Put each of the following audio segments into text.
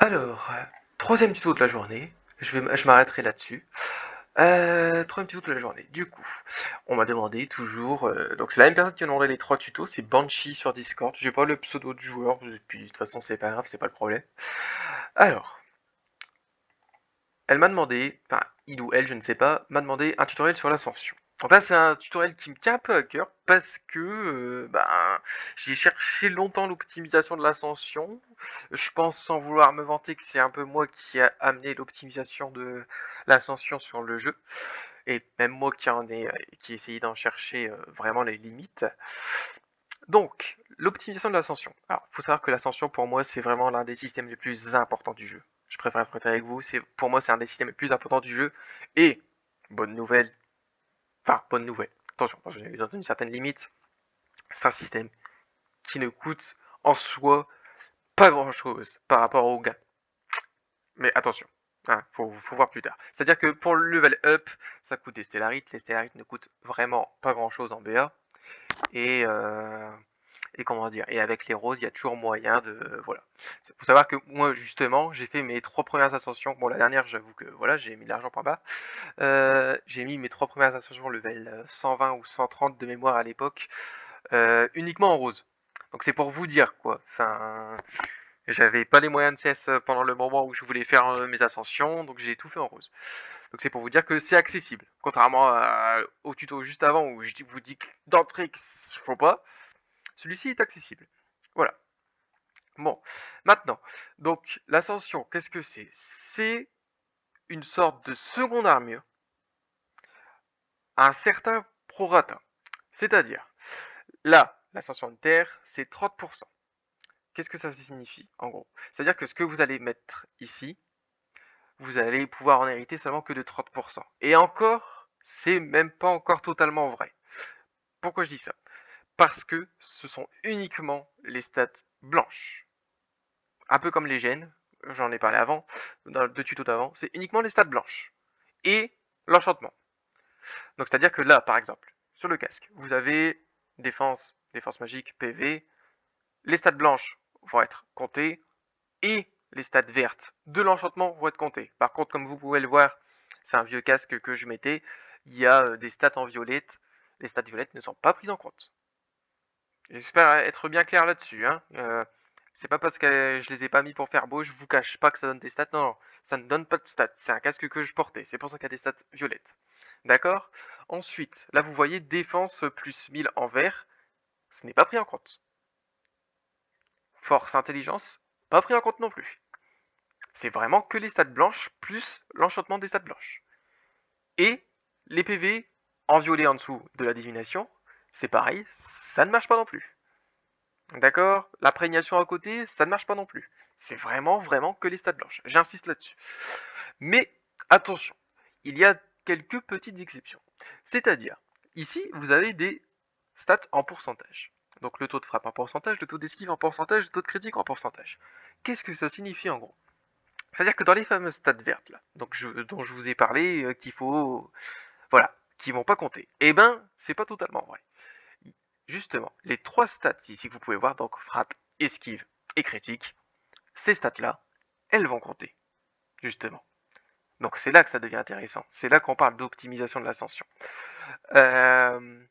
Alors, troisième tuto de la journée, je m'arrêterai là-dessus. Troisième tuto de la journée. Du coup, on m'a demandé toujours, donc c'est la même personne qui a demandé les trois tutos, c'est Banshee sur Discord. J'ai pas le pseudo du joueur, et puis de toute façon c'est pas grave, c'est pas le problème. Alors, elle m'a demandé, enfin il ou elle, je ne sais pas, m'a demandé un tutoriel sur l'ascension. Donc là c'est un tutoriel qui me tient un peu à cœur parce que j'ai cherché longtemps l'optimisation de l'ascension. Je pense sans vouloir me vanter que c'est un peu moi qui a amené l'optimisation de l'ascension sur le jeu. Et même moi qui ai essayé d'en chercher vraiment les limites. Donc, l'optimisation de l'ascension. Alors, il faut savoir que l'ascension, pour moi, c'est vraiment l'un des systèmes les plus importants du jeu. Je préfère être avec vous, pour moi, c'est un des systèmes les plus importants du jeu. Et, bonne nouvelle, bonne nouvelle, attention, dans une certaine limite, c'est un système qui ne coûte en soi pas grand chose par rapport au gain. Mais attention, hein, faut voir plus tard. C'est-à-dire que pour le level up, ça coûte des stellarites. Les stellarites ne coûtent vraiment pas grand-chose en BA. Et, euh, et comment dire, et avec les roses, il y a toujours moyen de, voilà. Faut savoir que moi, justement, j'ai fait mes 3 premières ascensions. Bon, la dernière, j'avoue que voilà, j'ai mis l'argent par bas. J'ai mis mes 3 premières ascensions level 120 ou 130 de mémoire à l'époque, uniquement en rose. Donc c'est pour vous dire quoi. Enfin, j'avais pas les moyens de CS pendant le moment où je voulais faire mes ascensions, donc j'ai tout fait en rose. Donc c'est pour vous dire que c'est accessible. Contrairement au tuto juste avant où je vous dis d'entrée qu'il faut pas, celui-ci est accessible. Voilà. Bon, maintenant, donc l'ascension, qu'est-ce que c'est? C'est une sorte de seconde armure à un certain prorata. C'est-à-dire, là, l'ascension de terre, c'est 30%. Qu'est-ce que ça signifie, en gros? C'est-à-dire que ce que vous allez mettre ici, vous allez pouvoir en hériter seulement que de 30%. Et encore, c'est même pas encore totalement vrai. Pourquoi je dis ça? Parce que ce sont uniquement les stats blanches. Un peu comme les gènes, j'en ai parlé avant, dans le tuto d'avant, c'est uniquement les stats blanches. Et l'enchantement. Donc c'est-à-dire que là, par exemple, sur le casque, vous avez défense, défense magique, PV, les stats blanches vont être comptées, et les stats vertes de l'enchantement vont être comptées. Par contre, comme vous pouvez le voir, c'est un vieux casque que je mettais, il y a des stats en violette, les stats violettes ne sont pas prises en compte. J'espère être bien clair là-dessus, hein. C'est pas parce que je les ai pas mis pour faire beau, je vous cache pas que ça donne des stats. Non, non, ça ne donne pas de stats. C'est un casque que je portais. C'est pour ça qu'il y a des stats violettes. D'accord? Ensuite, là vous voyez défense plus 1000 en vert. Ce n'est pas pris en compte. Force, intelligence, pas pris en compte non plus. C'est vraiment que les stats blanches plus l'enchantement des stats blanches. Et les PV en violet en dessous de la divination, c'est pareil, ça ne marche pas non plus. D'accord? La prégnation à côté, ça ne marche pas non plus. C'est vraiment que les stats blanches. J'insiste là-dessus. Mais attention, il y a quelques petites exceptions. C'est-à-dire, ici, vous avez des stats en pourcentage. Donc le taux de frappe en pourcentage, le taux d'esquive en pourcentage, le taux de critique en pourcentage. Qu'est-ce que ça signifie en gros? C'est-à-dire que dans les fameuses stats vertes là, dont je vous ai parlé, qu'il faut, voilà, qui vont pas compter. Eh ben, c'est pas totalement vrai. Justement, les 3 stats ici que vous pouvez voir, donc frappe, esquive et critique, ces stats-là, elles vont compter, justement. Donc c'est là que ça devient intéressant. C'est là qu'on parle d'optimisation de l'ascension. Euh,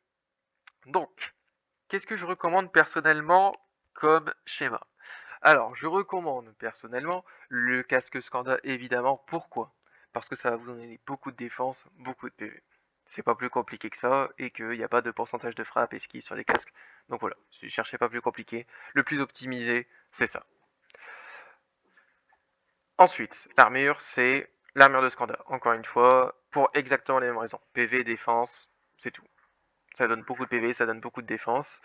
donc, qu'est-ce que je recommande personnellement comme schéma? Alors, je recommande personnellement le casque Skanda, évidemment. Pourquoi? Parce que ça va vous donner beaucoup de défense, beaucoup de PV. C'est pas plus compliqué que ça, et qu'il n'y a pas de pourcentage de frappe esquive sur les casques. Donc voilà, si vous cherchez pas plus compliqué, le plus optimisé, c'est ça. Ensuite, l'armure, c'est l'armure de Skanda. Encore une fois, pour exactement les mêmes raisons. PV, défense, c'est tout. Ça donne beaucoup de PV, ça donne beaucoup de défense.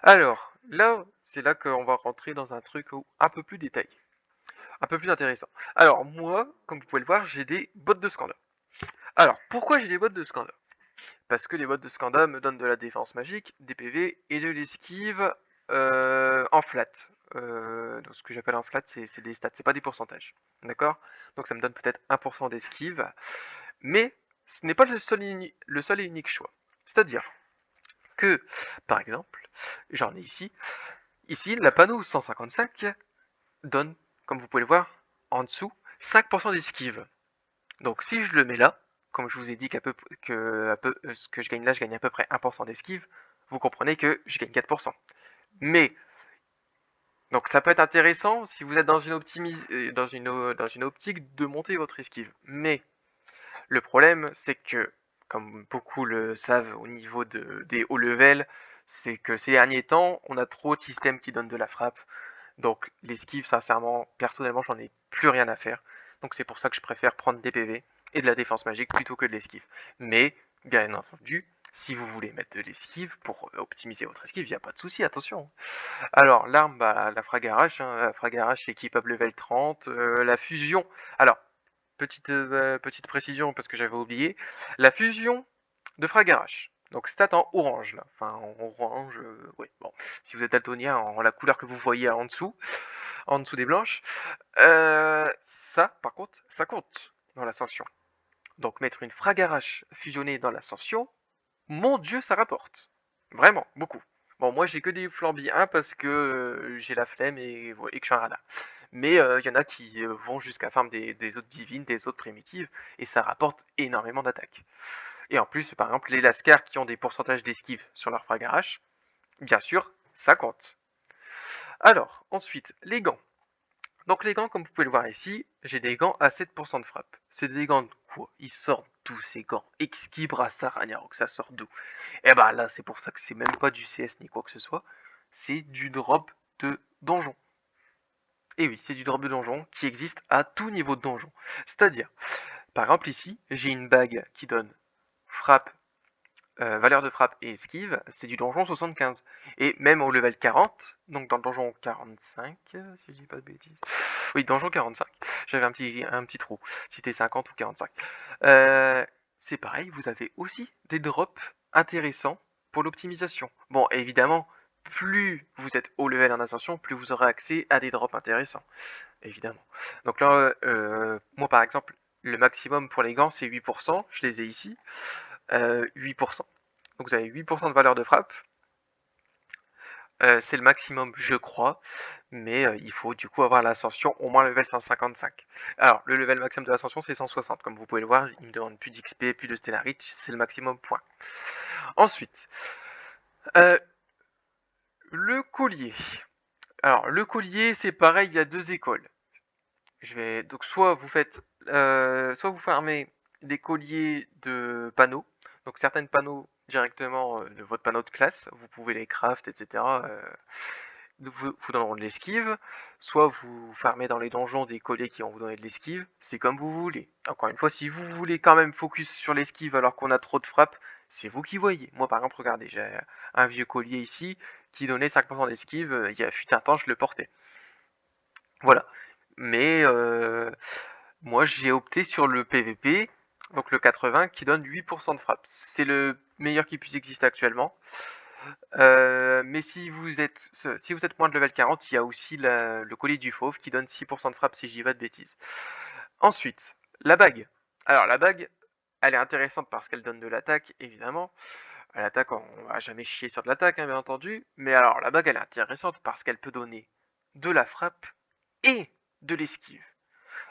Alors, là, c'est là qu'on va rentrer dans un truc un peu plus détaillé. Un peu plus intéressant. Alors, moi, comme vous pouvez le voir, j'ai des bottes de Skanda. Alors, pourquoi j'ai des bottes de Skanda? Parce que les bottes de Skanda me donnent de la défense magique, des PV et de l'esquive en flat. Donc ce que j'appelle en flat, c'est des stats, c'est pas des pourcentages. D'accord? Donc ça me donne peut-être 1% d'esquive. Mais ce n'est pas le seul et unique choix. C'est-à-dire que, par exemple, j'en ai ici. Ici, la panneau 155 donne comme vous pouvez le voir, en dessous, 5% d'esquive. Donc si je le mets là, comme je vous ai dit ce que je gagne là, je gagne à peu près 1% d'esquive, vous comprenez que je gagne 4%. Mais, donc ça peut être intéressant si vous êtes dans dans une optique de monter votre esquive. Mais, le problème, c'est que, comme beaucoup le savent au niveau des hauts levels, c'est que ces derniers temps, on a trop de systèmes qui donnent de la frappe. Donc l'esquive, sincèrement, personnellement, j'en ai plus rien à faire. Donc c'est pour ça que je préfère prendre des PV et de la défense magique plutôt que de l'esquive. Mais, bien entendu, si vous voulez mettre de l'esquive pour optimiser votre esquive, il n'y a pas de souci, attention. Alors, l'arme, bah, la frag-arrache, hein, la frag-arrache équipable level 30, la fusion. Alors, petite précision parce que j'avais oublié, la fusion de frag-arrache. Donc stat en orange là, enfin en orange, oui, bon, si vous êtes daltonien, en la couleur que vous voyez en dessous des blanches. Ça, par contre, ça compte dans l'ascension. Donc mettre une frag-arrache fusionnée dans l'ascension, mon dieu, ça rapporte. Vraiment, beaucoup. Bon, moi j'ai que des flambies 1 parce que j'ai la flemme et que je suis un radin. Mais il y en a qui vont jusqu'à farm des autres divines, des autres primitives, et ça rapporte énormément d'attaques. Et en plus, par exemple, les lascars qui ont des pourcentages d'esquive sur leur frag-arrache, bien sûr, ça compte. Alors, ensuite, les gants. Donc les gants, comme vous pouvez le voir ici, j'ai des gants à 7% de frappe. C'est des gants de quoi? Ils sortent d'où ces gants? Exquis brassard Ragnarok, ça sort d'où? Et bah là, c'est pour ça que c'est même pas du CS ni quoi que ce soit. C'est du drop de donjon. Et oui, c'est du drop de donjon qui existe à tout niveau de donjon. C'est-à-dire, par exemple ici, j'ai une bague qui donne frappe, valeur de frappe et esquive, c'est du donjon 75. Et même au level 40, donc dans le donjon 45, si je dis pas de bêtises. Oui, donjon 45, j'avais un petit trou, si c'était 50 ou 45. C'est pareil, vous avez aussi des drops intéressants pour l'optimisation. Bon, évidemment, plus vous êtes haut level en ascension, plus vous aurez accès à des drops intéressants, évidemment. Donc là, moi par exemple, le maximum pour les gants c'est 8%, je les ai ici, 8%. Donc vous avez 8% de valeur de frappe, c'est le maximum je crois, mais il faut du coup avoir l'ascension au moins level 155. Alors le level maximum de l'ascension c'est 160, comme vous pouvez le voir, il me demande plus d'XP, plus de Stellar Reach, c'est le maximum point. Ensuite, le collier. Alors le collier c'est pareil, il y a deux écoles. Donc soit vous farmez des colliers de panneaux, donc certains panneaux directement de votre panneau de classe, vous pouvez les craft, etc. Vous donneront de l'esquive, soit vous farmez dans les donjons des colliers qui vont vous donner de l'esquive, c'est comme vous voulez. Encore une fois, si vous voulez quand même focus sur l'esquive alors qu'on a trop de frappe, c'est vous qui voyez. Moi par exemple, regardez, j'ai un vieux collier ici qui donnait 5% d'esquive, il y a fut un temps je le portais. Voilà. Mais moi j'ai opté sur le PVP, donc le 80 qui donne 8% de frappe. C'est le meilleur qui puisse exister actuellement. Mais si vous êtes moins de level 40, il y a aussi le collier du fauve qui donne 6% de frappe si j'y vais de bêtises. Ensuite, la bague. Alors la bague, elle est intéressante parce qu'elle donne de l'attaque, évidemment. À l'attaque, on va jamais chier sur de l'attaque, hein, bien entendu. Mais alors la bague, elle est intéressante parce qu'elle peut donner de la frappe et de l'esquive.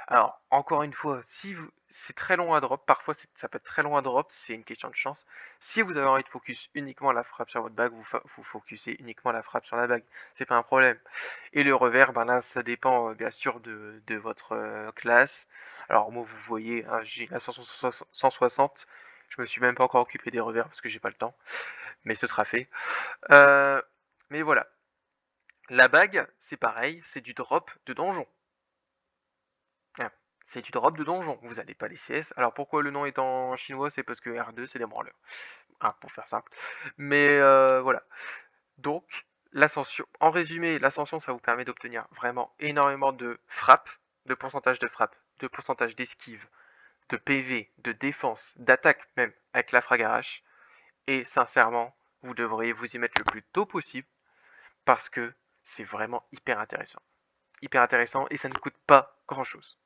Alors, encore une fois, si vous... c'est très long à drop, parfois ça peut être très long à drop, c'est une question de chance. Si vous avez envie de focus uniquement la frappe sur votre bague, vous focusez uniquement la frappe sur la bague, c'est pas un problème. Et le revers, ben là, ça dépend bien sûr de votre classe. Alors moi, vous voyez, hein, j'ai la 160, je me suis même pas encore occupé des revers parce que j'ai pas le temps, mais ce sera fait. Euh, mais voilà, la bague, c'est pareil, c'est du drop de donjon. Ah, c'est du drop de donjon, vous n'allez pas les CS. Alors pourquoi le nom est en chinois? C'est parce que R2 c'est des branleurs. Ah, pour faire simple. Mais voilà. Donc, l'ascension. En résumé, l'ascension ça vous permet d'obtenir vraiment énormément de frappe, de pourcentage d'esquive, de PV, de défense, d'attaque même avec la fragarache. Et sincèrement, vous devriez vous y mettre le plus tôt possible parce que c'est vraiment hyper intéressant. Hyper intéressant et ça ne coûte pas grand chose.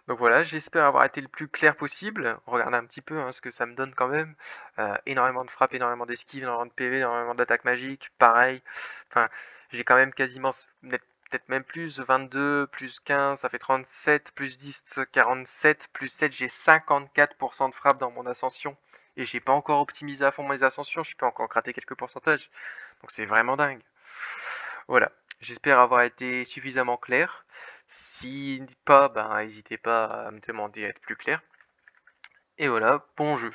Donc voilà, j'espère avoir été le plus clair possible. Regardez un petit peu hein, ce que ça me donne quand même. Énormément de frappe, énormément d'esquive, énormément de PV, énormément d'attaque magique, pareil. Enfin, j'ai quand même quasiment peut-être même plus, 22, plus 15, ça fait 37, plus 10, 47, plus 7, j'ai 54% de frappe dans mon ascension. Et j'ai pas encore optimisé à fond mes ascensions, je peux encore gratter quelques pourcentages. Donc c'est vraiment dingue. Voilà, j'espère avoir été suffisamment clair. Si pas, ben n'hésitez pas à me demander à être plus clair. Et voilà, bon jeu.